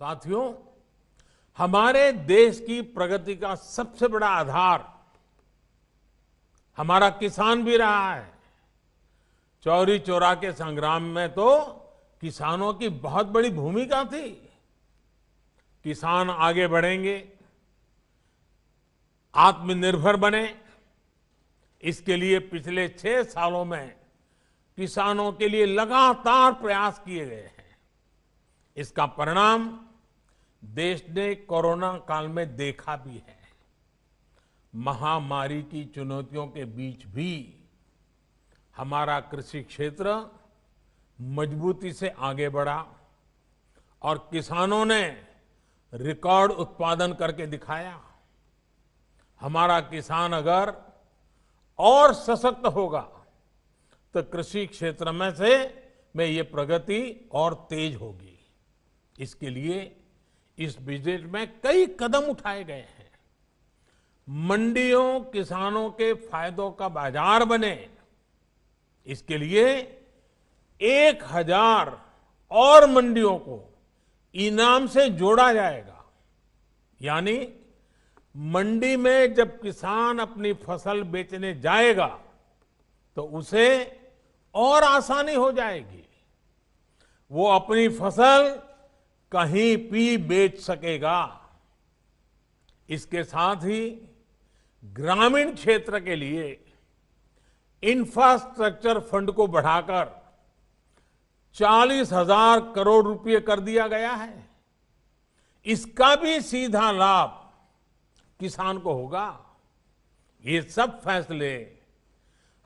साथियों, हमारे देश की प्रगति का सबसे बड़ा आधार हमारा किसान भी रहा है। चौरी चौरा के संग्राम में तो किसानों की बहुत बड़ी भूमिका थी। किसान आगे बढ़ेंगे, आत्मनिर्भर बने, इसके लिए पिछले 6 सालों में किसानों के लिए लगातार प्रयास किए गए हैं। इसका परिणाम देश ने कोरोना काल में देखा भी है। महामारी की चुनौतियों के बीच भी हमारा कृषि क्षेत्र मजबूती से आगे बढ़ा और किसानों ने रिकॉर्ड उत्पादन करके दिखाया। हमारा किसान अगर और सशक्त होगा तो कृषि क्षेत्र में ये प्रगति और तेज होगी। इसके लिए इस बजट में कई कदम उठाए गए हैं। मंडियों किसानों के फायदों का बाजार बने, इसके लिए 1000 और मंडियों को इनाम से जोड़ा जाएगा। यानी मंडी में जब किसान अपनी फसल बेचने जाएगा तो उसे और आसानी हो जाएगी। वो अपनी फसल कहीं भी बेच सकेगा। इसके साथ ही ग्रामीण क्षेत्र के लिए इंफ्रास्ट्रक्चर फंड को बढ़ाकर 40,000 करोड़ रुपए कर दिया गया है। इसका भी सीधा लाभ किसान को होगा। ये सब फैसले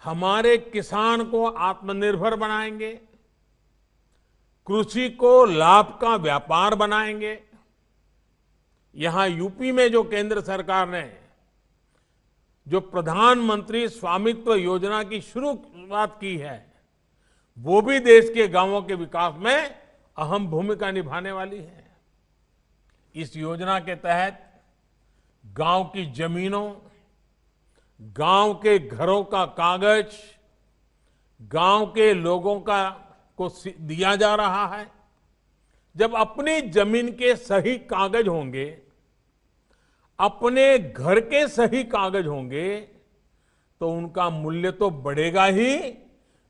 हमारे किसान को आत्मनिर्भर बनाएंगे, कृषि को लाभ का व्यापार बनाएंगे। यहां यूपी में जो केंद्र सरकार ने जो प्रधानमंत्री स्वामित्व योजना की शुरुआत की है, वो भी देश के गांवों के विकास में अहम भूमिका निभाने वाली है। इस योजना के तहत गांव की जमीनों, गांव के घरों का कागज गांव के लोगों को दिया जा रहा है। जब अपनी जमीन के सही कागज होंगे, अपने घर के सही कागज होंगे, तो उनका मूल्य तो बढ़ेगा ही,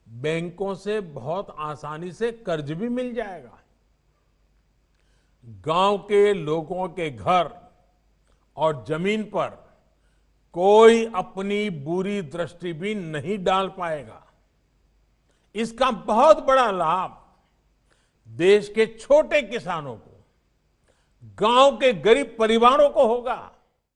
बैंकों से बहुत आसानी से कर्ज भी मिल जाएगा। गांव के लोगों के घर और जमीन पर कोई अपनी बुरी दृष्टि भी नहीं डाल पाएगा। इसका बहुत बड़ा लाभ देश के छोटे किसानों को, गांव के गरीब परिवारों को होगा।